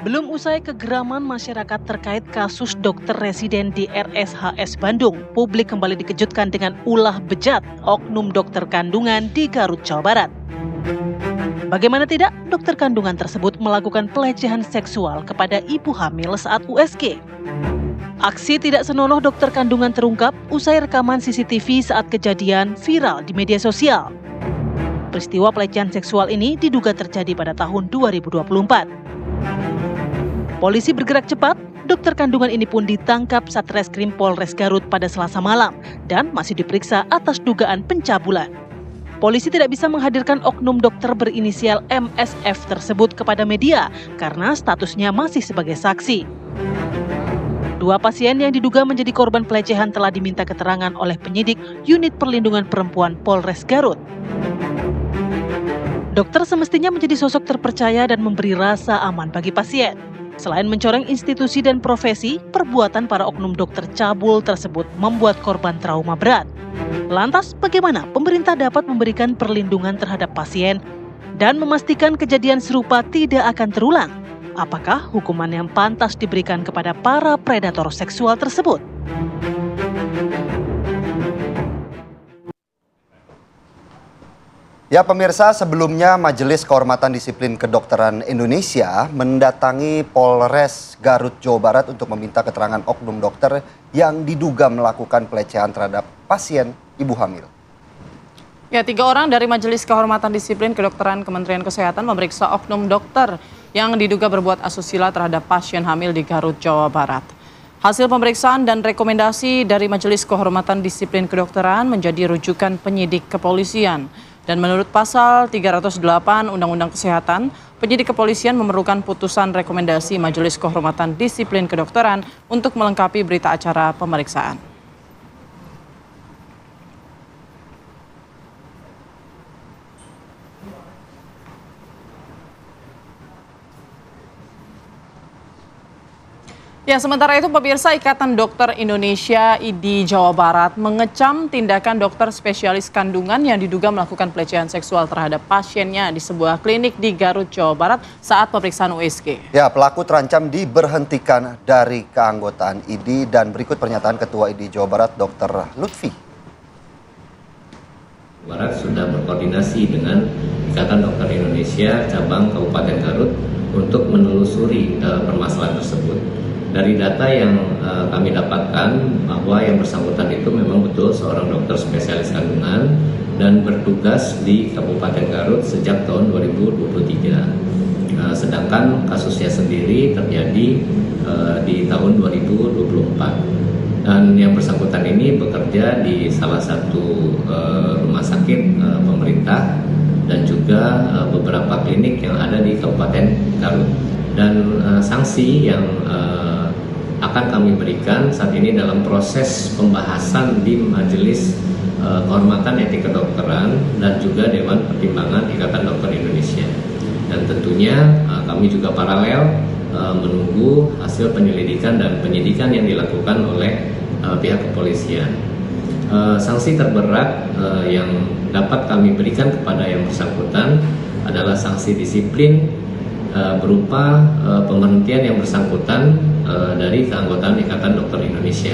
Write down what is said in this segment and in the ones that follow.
Belum usai kegeraman masyarakat terkait kasus dokter residen di RSHS Bandung, publik kembali dikejutkan dengan ulah bejat oknum dokter kandungan di Garut, Jawa Barat. Bagaimana tidak, dokter kandungan tersebut melakukan pelecehan seksual kepada ibu hamil saat USG. Aksi tidak senonoh dokter kandungan terungkap usai rekaman CCTV saat kejadian viral di media sosial. Peristiwa pelecehan seksual ini diduga terjadi pada tahun 2024. Polisi bergerak cepat, dokter kandungan ini pun ditangkap Satreskrim Polres Garut pada Selasa malam dan masih diperiksa atas dugaan pencabulan. Polisi tidak bisa menghadirkan oknum dokter berinisial MSF tersebut kepada media karena statusnya masih sebagai saksi. Dua pasien yang diduga menjadi korban pelecehan telah diminta keterangan oleh penyidik Unit Perlindungan Perempuan Polres Garut. Dokter semestinya menjadi sosok terpercaya dan memberi rasa aman bagi pasien. Selain mencoreng institusi dan profesi, perbuatan para oknum dokter cabul tersebut membuat korban trauma berat. Lantas, bagaimana pemerintah dapat memberikan perlindungan terhadap pasien dan memastikan kejadian serupa tidak akan terulang? Apakah hukuman yang pantas diberikan kepada para predator seksual tersebut? Ya pemirsa, sebelumnya Majelis Kehormatan Disiplin Kedokteran Indonesia mendatangi Polres Garut, Jawa Barat untuk meminta keterangan oknum dokter yang diduga melakukan pelecehan terhadap pasien ibu hamil. Ya, 3 orang dari Majelis Kehormatan Disiplin Kedokteran Kementerian Kesehatan memeriksa oknum dokter yang diduga berbuat asusila terhadap pasien hamil di Garut, Jawa Barat. Hasil pemeriksaan dan rekomendasi dari Majelis Kehormatan Disiplin Kedokteran menjadi rujukan penyidik kepolisian. Dan menurut pasal 308 Undang-Undang Kesehatan, penyidik kepolisian memerlukan putusan rekomendasi Majelis Kehormatan Disiplin Kedokteran untuk melengkapi berita acara pemeriksaan. Ya, sementara itu pemirsa, Ikatan Dokter Indonesia IDI Jawa Barat mengecam tindakan dokter spesialis kandungan yang diduga melakukan pelecehan seksual terhadap pasiennya di sebuah klinik di Garut, Jawa Barat saat pemeriksaan USG. Ya, pelaku terancam diberhentikan dari keanggotaan IDI dan berikut pernyataan Ketua IDI Jawa Barat Dr. Lutfi. Barat sudah berkoordinasi dengan Ikatan Dokter Indonesia cabang Kabupaten Garut untuk menelusuri permasalahan tersebut. Dari data yang kami dapatkan bahwa yang bersangkutan itu memang betul seorang dokter spesialis kandungan dan bertugas di Kabupaten Garut sejak tahun 2023. Sedangkan kasusnya sendiri terjadi di tahun 2024. Dan yang bersangkutan ini bekerja di salah satu rumah sakit pemerintah dan juga beberapa klinik yang ada di Kabupaten Garut. Dan sanksi yang akan kami berikan saat ini dalam proses pembahasan di Majelis Kehormatan Etik Kedokteran dan juga Dewan Pertimbangan Ikatan Dokter Indonesia. Dan tentunya kami juga paralel menunggu hasil penyelidikan dan penyidikan yang dilakukan oleh pihak kepolisian. Sanksi terberat yang dapat kami berikan kepada yang bersangkutan adalah sanksi disiplin berupa pemberhentian yang bersangkutan dari keanggotaan Ikatan Dokter Indonesia.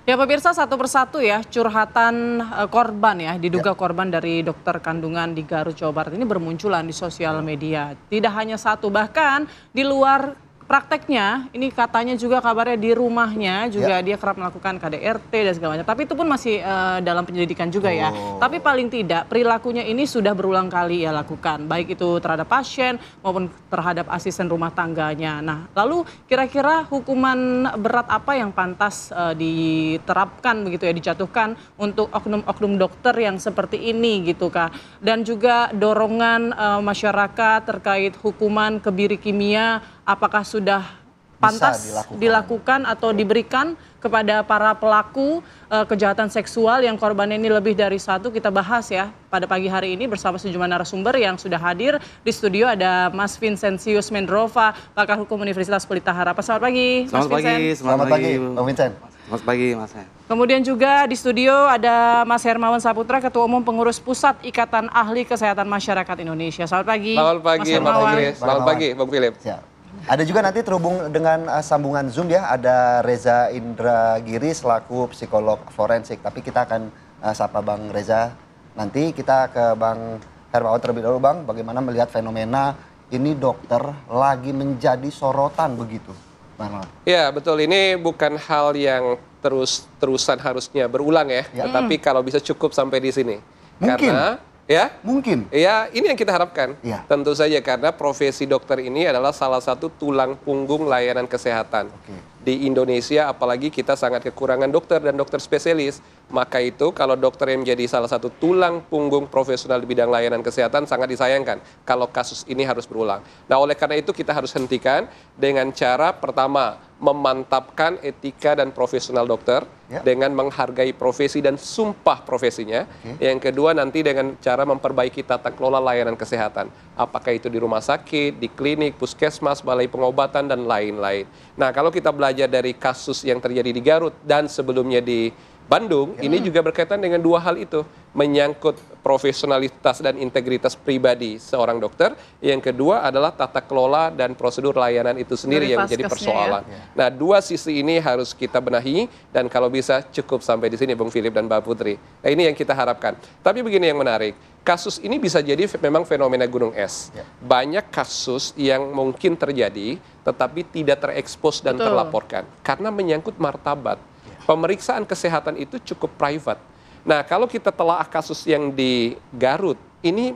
Ya pemirsa, satu persatu ya curhatan korban ya, diduga korban dari dokter kandungan di Garut, Jawa Barat ini bermunculan di sosial media. Tidak hanya satu, bahkan di luar prakteknya, ini katanya juga kabarnya di rumahnya juga dia kerap melakukan KDRT dan segala macam. Tapi itu pun masih dalam penyelidikan juga ya. Tapi paling tidak perilakunya ini sudah berulang kali ia lakukan. Baik itu terhadap pasien maupun terhadap asisten rumah tangganya. Nah lalu kira-kira hukuman berat apa yang pantas diterapkan begitu ya, dijatuhkan untuk oknum-oknum dokter yang seperti ini gitu Kak. Dan juga dorongan masyarakat terkait hukuman kebiri kimia, apakah sudah pantas dilakukan atau diberikan kepada para pelaku kejahatan seksual yang korbannya ini lebih dari satu. Kita bahas ya pada pagi hari ini bersama sejumlah narasumber yang sudah hadir di studio. Ada Mas Vincentius Mendrova, pakar hukum Universitas Pelita Harapan. Selamat pagi, Mas Vincent. Selamat pagi, Bang Vincent. Selamat pagi Mas. Kemudian juga di studio ada Mas Hermawan Saputra, Ketua Umum Pengurus Pusat Ikatan Ahli Kesehatan Masyarakat Indonesia. Selamat pagi. Selamat pagi, Mas Mas Hermawan. Inggris. Selamat pagi, Bang Philip. Siap. Ada juga nanti terhubung dengan sambungan Zoom ya, ada Reza Indragiri selaku psikolog forensik. Tapi kita akan sapa Bang Reza. Nanti kita ke Bang Hermawan terlebih dahulu Bang, bagaimana melihat fenomena ini dokter lagi menjadi sorotan begitu, Bang Hermawan? Ya betul, ini bukan hal yang terusan harusnya berulang ya, tapi kalau bisa cukup sampai di sini. Mungkin. Karena ya, Mungkin. ya ini yang kita harapkan. Ya. Tentu saja karena profesi dokter ini adalah salah satu tulang punggung layanan kesehatan. Oke. Di Indonesia apalagi kita sangat kekurangan dokter dan dokter spesialis. Maka itu kalau dokter yang menjadi salah satu tulang punggung profesional di bidang layanan kesehatan sangat disayangkan kalau kasus ini harus berulang. Nah oleh karena itu kita harus hentikan dengan cara pertama memantapkan etika dan profesional dokter dengan menghargai profesi dan sumpah profesinya. Yang kedua nanti dengan cara memperbaiki tata kelola layanan kesehatan. Apakah itu di rumah sakit, di klinik, puskesmas, balai pengobatan, dan lain-lain. Nah kalau kita belajar dari kasus yang terjadi di Garut dan sebelumnya di Bandung, ini juga berkaitan dengan dua hal itu. Menyangkut profesionalitas dan integritas pribadi seorang dokter. Yang kedua adalah tata kelola dan prosedur layanan itu sendiri Dari yang menjadi vaskesnya persoalan. Nah, dua sisi ini harus kita benahi dan kalau bisa cukup sampai di sini Bung Philip dan Mbak Putri. Nah, ini yang kita harapkan. Tapi begini yang menarik, kasus ini bisa jadi memang fenomena gunung es. Banyak kasus yang mungkin terjadi tetapi tidak terekspos dan terlaporkan karena menyangkut martabat. Pemeriksaan kesehatan itu cukup private. Nah, kalau kita telah kasus yang di Garut, ini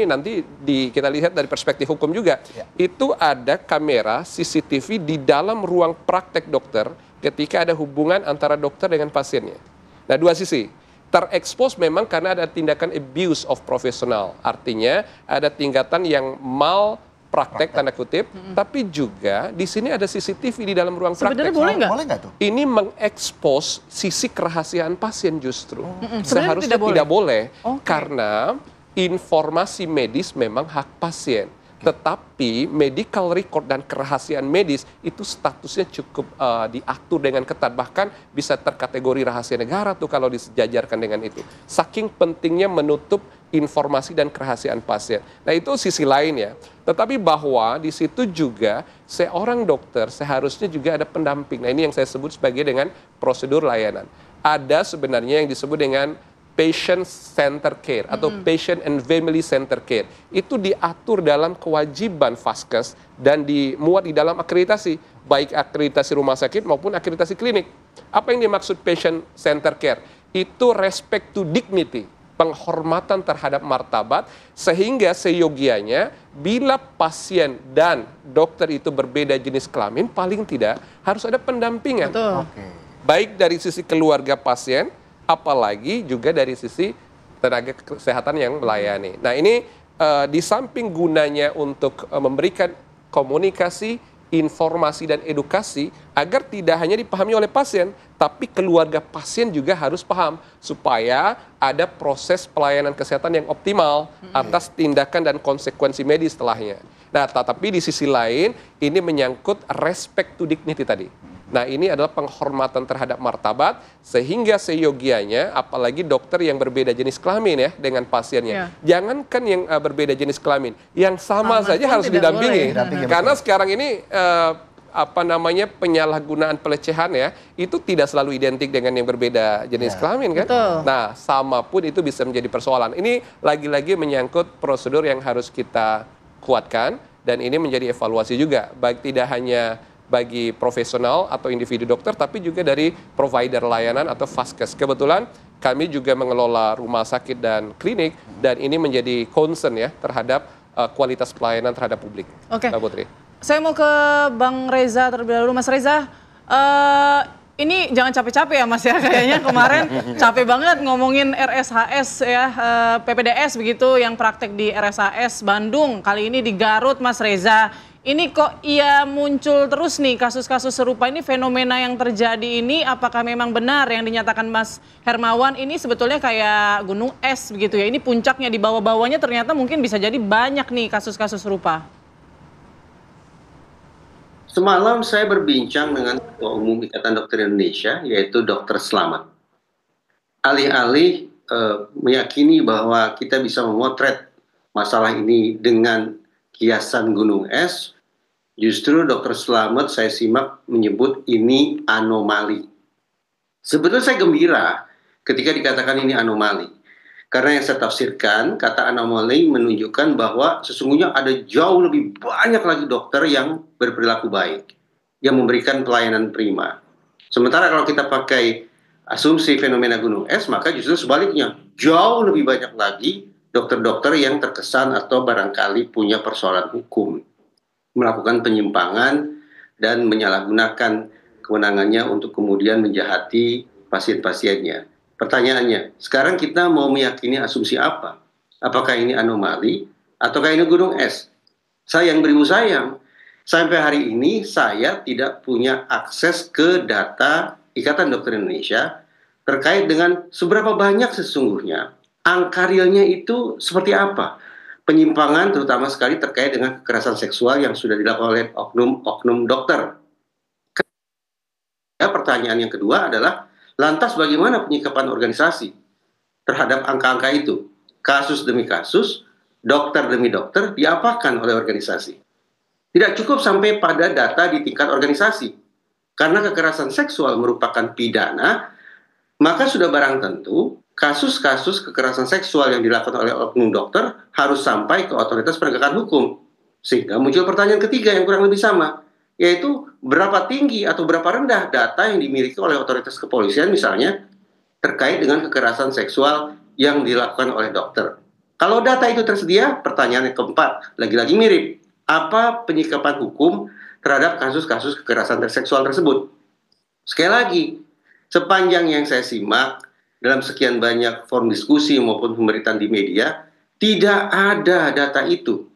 nanti kita lihat dari perspektif hukum juga. Itu ada kamera CCTV di dalam ruang praktek dokter ketika ada hubungan antara dokter dengan pasiennya. Nah, dua sisi. Terekspos memang karena ada tindakan abuse of professional. Artinya ada tingkatan yang praktek tanda kutip, tapi juga di sini ada CCTV di dalam ruang praktek. Sebenarnya boleh nggak? Boleh nggak tuh? Ini mengekspos sisi kerahasiaan pasien justru. Sebenarnya Seharusnya tidak boleh, Oke. karena informasi medis memang hak pasien. Tetapi medical record dan kerahasiaan medis itu statusnya cukup diatur dengan ketat. Bahkan bisa terkategori rahasia negara tuh kalau disejajarkan dengan itu. Saking pentingnya menutup informasi dan kerahasiaan pasien. Nah itu sisi lain ya. Tetapi bahwa di situ juga seorang dokter seharusnya juga ada pendamping. Nah ini yang saya sebut sebagai dengan prosedur layanan. Ada sebenarnya yang disebut dengan patient center care atau patient and family center care. Itu diatur dalam kewajiban Vaskes dan dimuat di dalam akreditasi, baik akreditasi rumah sakit maupun akreditasi klinik. Apa yang dimaksud patient center care? Itu respect to dignity, penghormatan terhadap martabat, sehingga seyogianya bila pasien dan dokter itu berbeda jenis kelamin, paling tidak harus ada pendampingan. Betul. Baik dari sisi keluarga pasien, apalagi juga dari sisi tenaga kesehatan yang melayani. Nah ini di samping gunanya untuk memberikan komunikasi, informasi dan edukasi agar tidak hanya dipahami oleh pasien, tapi keluarga pasien juga harus paham supaya ada proses pelayanan kesehatan yang optimal atas tindakan dan konsekuensi medis setelahnya. Nah, tetapi di sisi lain ini menyangkut respect to dignity tadi. Nah ini adalah penghormatan terhadap martabat sehingga seyogianya apalagi dokter yang berbeda jenis kelamin ya dengan pasiennya. Jangankan yang berbeda jenis kelamin, yang sama saja harus didampingi. Karena sekarang ini penyalahgunaan pelecehan ya itu tidak selalu identik dengan yang berbeda jenis kelamin kan. Nah sama pun itu bisa menjadi persoalan. Ini lagi-lagi menyangkut prosedur yang harus kita kuatkan dan ini menjadi evaluasi juga baik tidak hanya bagi profesional atau individu dokter, tapi juga dari provider layanan atau Vaskes. Kebetulan kami juga mengelola rumah sakit dan klinik, dan ini menjadi concern ya terhadap kualitas pelayanan terhadap publik. Oke. Mbak Putri. Saya mau ke Bang Reza terlebih dahulu. Mas Reza, ini jangan capek-capek ya Mas ya, kayaknya kemarin capek banget ngomongin RSHS ya, PPDS begitu yang praktek di RSHS Bandung, kali ini di Garut Mas Reza. Ini kok muncul terus nih kasus-kasus serupa ini, fenomena yang terjadi ini apakah memang benar yang dinyatakan Mas Hermawan ini sebetulnya kayak gunung es begitu ya, ini puncaknya, di bawah-bawahnya ternyata mungkin bisa jadi banyak nih kasus-kasus serupa. Semalam saya berbincang dengan Ketua Umum Ikatan Dokter Indonesia, yaitu Dr. Slamet. Alih-alih meyakini bahwa kita bisa memotret masalah ini dengan kiasan gunung es, justru Dr. Slamet saya simak menyebut ini anomali. Sebetulnya saya gembira ketika dikatakan ini anomali. Karena yang saya tafsirkan, kata anomali menunjukkan bahwa sesungguhnya ada jauh lebih banyak lagi dokter yang berperilaku baik, yang memberikan pelayanan prima. Sementara kalau kita pakai asumsi fenomena gunung es, maka justru sebaliknya, jauh lebih banyak lagi dokter-dokter yang terkesan atau barangkali punya persoalan hukum, melakukan penyimpangan dan menyalahgunakan kewenangannya untuk kemudian menjahati pasien-pasiennya. Pertanyaannya, sekarang kita mau meyakini asumsi apa? Apakah ini anomali ataukah ini gunung es? Sayang beribu sayang, sampai hari ini saya tidak punya akses ke data Ikatan Dokter Indonesia terkait dengan seberapa banyak sesungguhnya angka realnya itu seperti apa. Penyimpangan terutama sekali terkait dengan kekerasan seksual yang sudah dilakukan oleh oknum dokter. Pertanyaan yang kedua adalah, lantas bagaimana penyikapan organisasi terhadap angka-angka itu? Kasus demi kasus, dokter demi dokter diapakan oleh organisasi? Tidak cukup sampai pada data di tingkat organisasi. Karena kekerasan seksual merupakan pidana, maka sudah barang tentu kasus-kasus kekerasan seksual yang dilakukan oleh oknum dokter harus sampai ke otoritas penegakan hukum. Sehingga muncul pertanyaan ketiga yang kurang lebih sama, yaitu berapa tinggi atau berapa rendah data yang dimiliki oleh otoritas kepolisian misalnya terkait dengan kekerasan seksual yang dilakukan oleh dokter. Kalau data itu tersedia, pertanyaan yang keempat, lagi-lagi mirip, apa penyikapan hukum terhadap kasus-kasus kekerasan seksual tersebut? Sekali lagi, sepanjang yang saya simak dalam sekian banyak forum diskusi maupun pemberitaan di media, tidak ada data itu.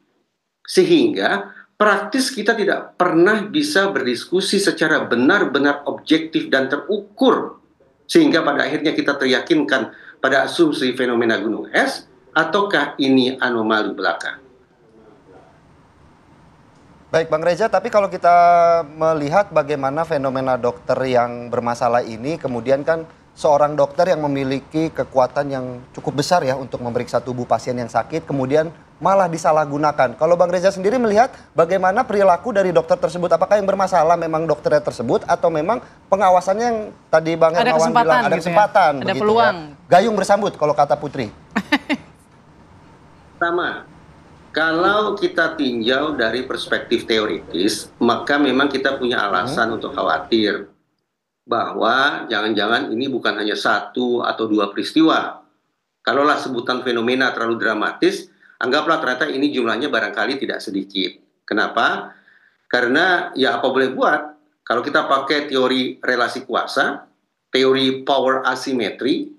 Sehingga praktis kita tidak pernah bisa berdiskusi secara benar-benar objektif dan terukur. Sehingga pada akhirnya kita teryakinkan pada asumsi fenomena gunung es, ataukah ini anomali belaka. Baik Bang Reza, tapi kalau kita melihat bagaimana fenomena dokter yang bermasalah ini, kemudian kan seorang dokter yang memiliki kekuatan yang cukup besar ya untuk memeriksa tubuh pasien yang sakit, kemudian malah disalahgunakan. Kalau Bang Reza sendiri melihat bagaimana perilaku dari dokter tersebut, apakah yang bermasalah memang dokternya tersebut atau memang pengawasannya yang tadi Bang Hermawan bilang ada gitu kesempatan, ya? Ada begitu peluang. Ya. Gayung bersambut kalau kata Putri. Pertama, kalau kita tinjau dari perspektif teoritis, maka memang kita punya alasan untuk khawatir bahwa jangan-jangan ini bukan hanya satu atau dua peristiwa. Kalaulah sebutan fenomena terlalu dramatis, anggaplah ternyata ini jumlahnya barangkali tidak sedikit. Kenapa? Karena ya apa boleh buat, kalau kita pakai teori relasi kuasa, teori power asymmetry,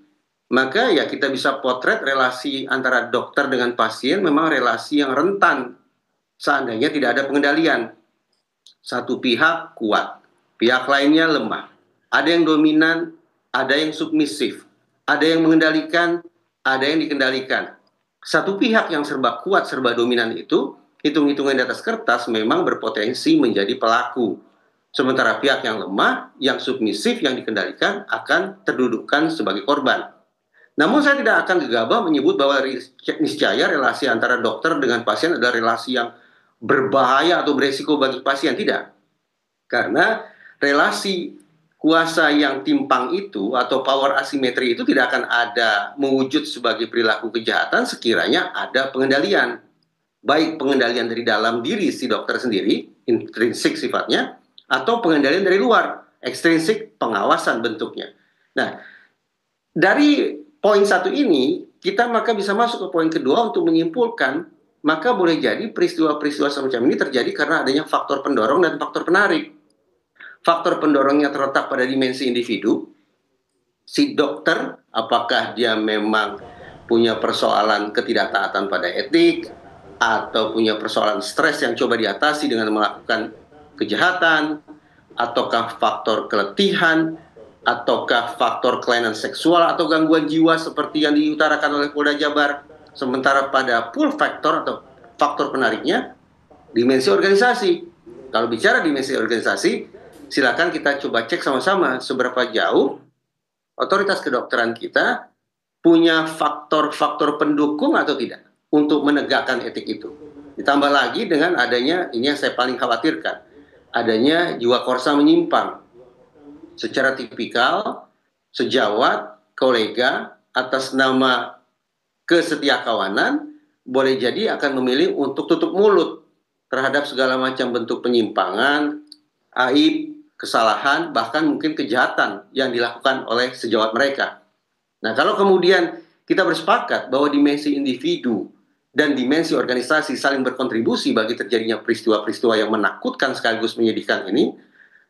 maka ya kita bisa potret relasi antara dokter dengan pasien memang relasi yang rentan. Seandainya tidak ada pengendalian. Satu pihak kuat, pihak lainnya lemah. Ada yang dominan, ada yang submisif. Ada yang mengendalikan, ada yang dikendalikan. Satu pihak yang serba kuat, serba dominan itu, hitung-hitungan di atas kertas memang berpotensi menjadi pelaku. Sementara pihak yang lemah, yang submisif, yang dikendalikan akan terdudukkan sebagai korban. Namun saya tidak akan gegabah menyebut bahwa niscaya relasi antara dokter dengan pasien adalah relasi yang berbahaya atau beresiko bagi pasien. Tidak. Karena relasi kuasa yang timpang itu atau power asymmetry itu tidak akan ada mewujud sebagai perilaku kejahatan sekiranya ada pengendalian. Baik pengendalian dari dalam diri si dokter sendiri, intrinsik sifatnya, atau pengendalian dari luar, ekstrinsik pengawasan bentuknya. Nah, dari poin satu ini, kita maka bisa masuk ke poin kedua untuk menyimpulkan, maka boleh jadi peristiwa-peristiwa semacam ini terjadi karena adanya faktor pendorong dan faktor penarik. Faktor pendorongnya terletak pada dimensi individu. Si dokter, apakah dia memang punya persoalan ketidaktaatan pada etik, atau punya persoalan stres yang coba diatasi dengan melakukan kejahatan, ataukah faktor keletihan, ataukah faktor kelainan seksual atau gangguan jiwa seperti yang diutarakan oleh Polda Jabar. Sementara pada pull factor atau faktor penariknya, dimensi organisasi. Kalau bicara dimensi organisasi, silakan kita coba cek sama-sama seberapa jauh otoritas kedokteran kita punya faktor-faktor pendukung atau tidak untuk menegakkan etik itu. Ditambah lagi dengan adanya, ini yang saya paling khawatirkan, adanya jiwa korsa menyimpang. Secara tipikal, sejawat, kolega, atas nama kesetiakawanan, boleh jadi akan memilih untuk tutup mulut terhadap segala macam bentuk penyimpangan, aib, kesalahan, bahkan mungkin kejahatan yang dilakukan oleh sejawat mereka. Nah, kalau kemudian kita bersepakat bahwa dimensi individu dan dimensi organisasi saling berkontribusi bagi terjadinya peristiwa-peristiwa yang menakutkan sekaligus menyedihkan ini,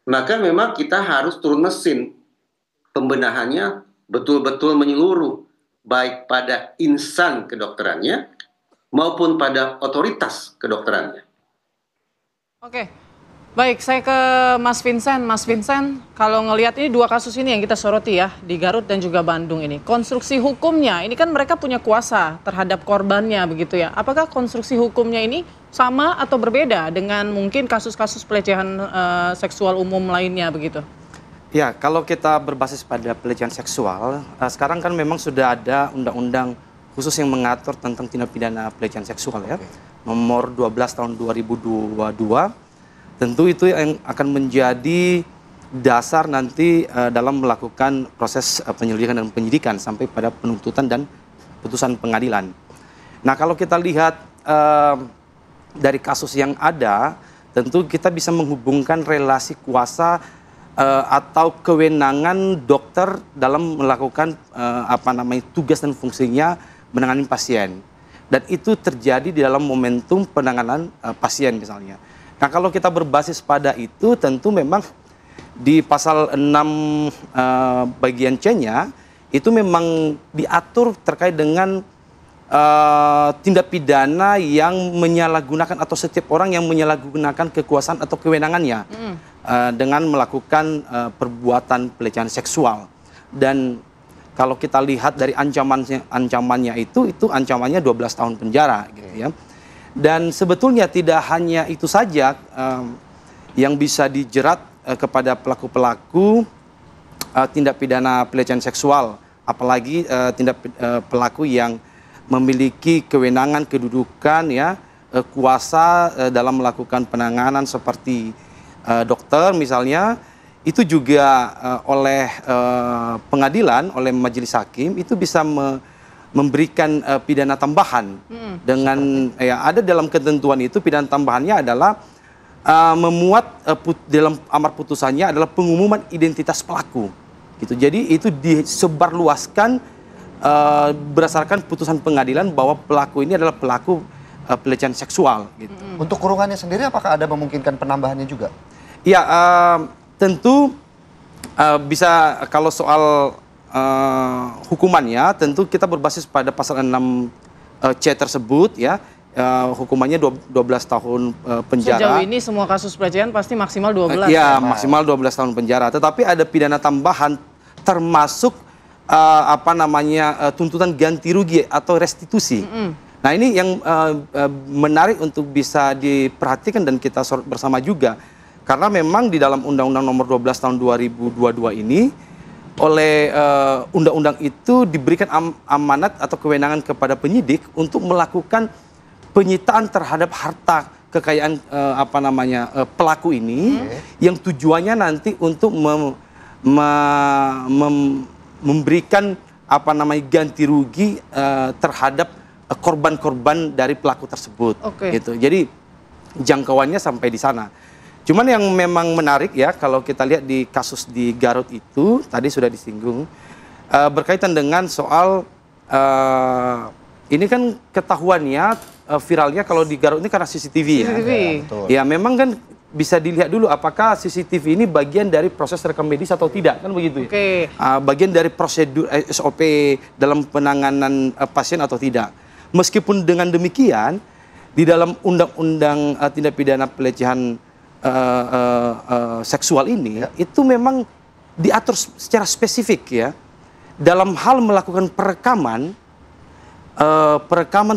maka memang kita harus turun mesin. Pembenahannya betul-betul menyeluruh, baik pada insan kedokterannya maupun pada otoritas kedokterannya. Oke, baik, saya ke Mas Vincent. Mas Vincent, kalau ngelihat ini dua kasus ini yang kita soroti ya, di Garut dan juga Bandung ini. Konstruksi hukumnya, ini kan mereka punya kuasa terhadap korbannya begitu ya. Apakah konstruksi hukumnya ini sama atau berbeda dengan mungkin kasus-kasus pelecehan seksual umum lainnya begitu? Ya, kalau kita berbasis pada pelecehan seksual, sekarang kan memang sudah ada undang-undang khusus yang mengatur tentang tindak pidana pelecehan seksual ya. Nomor 12 tahun 2022. Tentu itu yang akan menjadi dasar nanti dalam melakukan proses penyelidikan dan penyidikan sampai pada penuntutan dan putusan pengadilan. Nah, kalau kita lihat dari kasus yang ada, tentu kita bisa menghubungkan relasi kuasa atau kewenangan dokter dalam melakukan tugas dan fungsinya menangani pasien. Dan itu terjadi di dalam momentum penanganan pasien misalnya. Nah, kalau kita berbasis pada itu, tentu memang di pasal 6 bagian C-nya, itu memang diatur terkait dengan tindak pidana yang menyalahgunakan atau setiap orang yang menyalahgunakan kekuasaan atau kewenangannya dengan melakukan perbuatan pelecehan seksual. Dan kalau kita lihat dari ancamannya itu ancamannya 12 tahun penjara gitu ya. Dan sebetulnya tidak hanya itu saja yang bisa dijerat kepada pelaku-pelaku tindak pidana pelecehan seksual, apalagi pelaku yang memiliki kewenangan, kedudukan ya, kuasa dalam melakukan penanganan seperti dokter misalnya, itu juga oleh pengadilan, oleh majelis hakim itu bisa memberikan pidana tambahan dengan ya, ada dalam ketentuan itu pidana tambahannya adalah memuat dalam amar putusannya adalah pengumuman identitas pelaku gitu. Jadi itu disebarluaskan berdasarkan putusan pengadilan bahwa pelaku ini adalah pelaku pelecehan seksual gitu. Untuk kurungannya sendiri apakah ada memungkinkan penambahannya juga? Ya, tentu bisa kalau soal hukumannya tentu kita berbasis pada pasal 6 C tersebut ya, hukumannya 12 tahun penjara. Sejauh ini semua kasus pelecehan pasti maksimal 12. Ya, maksimal 12 tahun penjara. Tetapi ada pidana tambahan termasuk tuntutan ganti rugi atau restitusi. Nah, ini yang menarik untuk bisa diperhatikan dan kita sorot bersama juga. Karena memang di dalam Undang-Undang Nomor 12 Tahun 2022 ini oleh undang-undang itu diberikan amanat atau kewenangan kepada penyidik untuk melakukan penyitaan terhadap harta kekayaan pelaku ini yang tujuannya nanti untuk memberikan ganti rugi terhadap korban-korban dari pelaku tersebut. Gitu. Jadi jangkauannya sampai di sana. Cuman yang memang menarik ya kalau kita lihat di kasus di Garut itu tadi sudah disinggung berkaitan dengan soal ini kan ketahuannya viralnya kalau di Garut ini karena CCTV ya. Ya memang kan bisa dilihat dulu apakah CCTV ini bagian dari proses rekam medis atau tidak kan begitu ya. Bagian dari prosedur SOP dalam penanganan pasien atau tidak. Meskipun dengan demikian di dalam undang-undang tindak pidana pelecehan seksual ini itu memang diatur secara spesifik ya dalam hal melakukan perekaman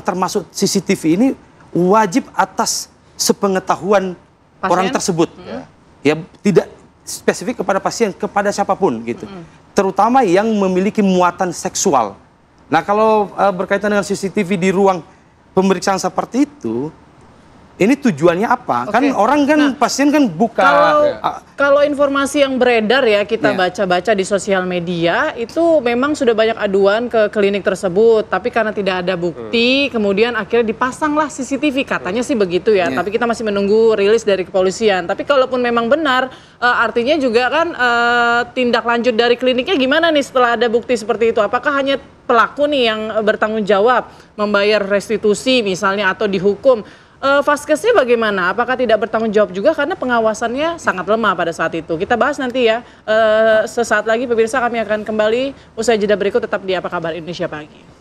termasuk CCTV ini wajib atas sepengetahuan orang tersebut. Ya tidak spesifik kepada pasien, kepada siapapun gitu. Terutama yang memiliki muatan seksual. Nah, kalau berkaitan dengan CCTV di ruang pemeriksaan seperti itu, ini tujuannya apa? Kan orang kan pasien kan buka. Kalau informasi yang beredar ya kita baca-baca di sosial media itu memang sudah banyak aduan ke klinik tersebut, tapi karena tidak ada bukti, kemudian akhirnya dipasanglah CCTV, katanya sih begitu ya. Tapi kita masih menunggu rilis dari kepolisian. Tapi kalaupun memang benar, artinya juga kan tindak lanjut dari kliniknya gimana nih setelah ada bukti seperti itu? Apakah hanya pelaku nih yang bertanggung jawab membayar restitusi misalnya atau dihukum? Vaskesnya bagaimana? Apakah tidak bertanggung jawab juga karena pengawasannya sangat lemah pada saat itu? Kita bahas nanti ya. Sesaat lagi pemirsa, kami akan kembali usai jeda berikut, tetap di Apa Kabar Indonesia Pagi.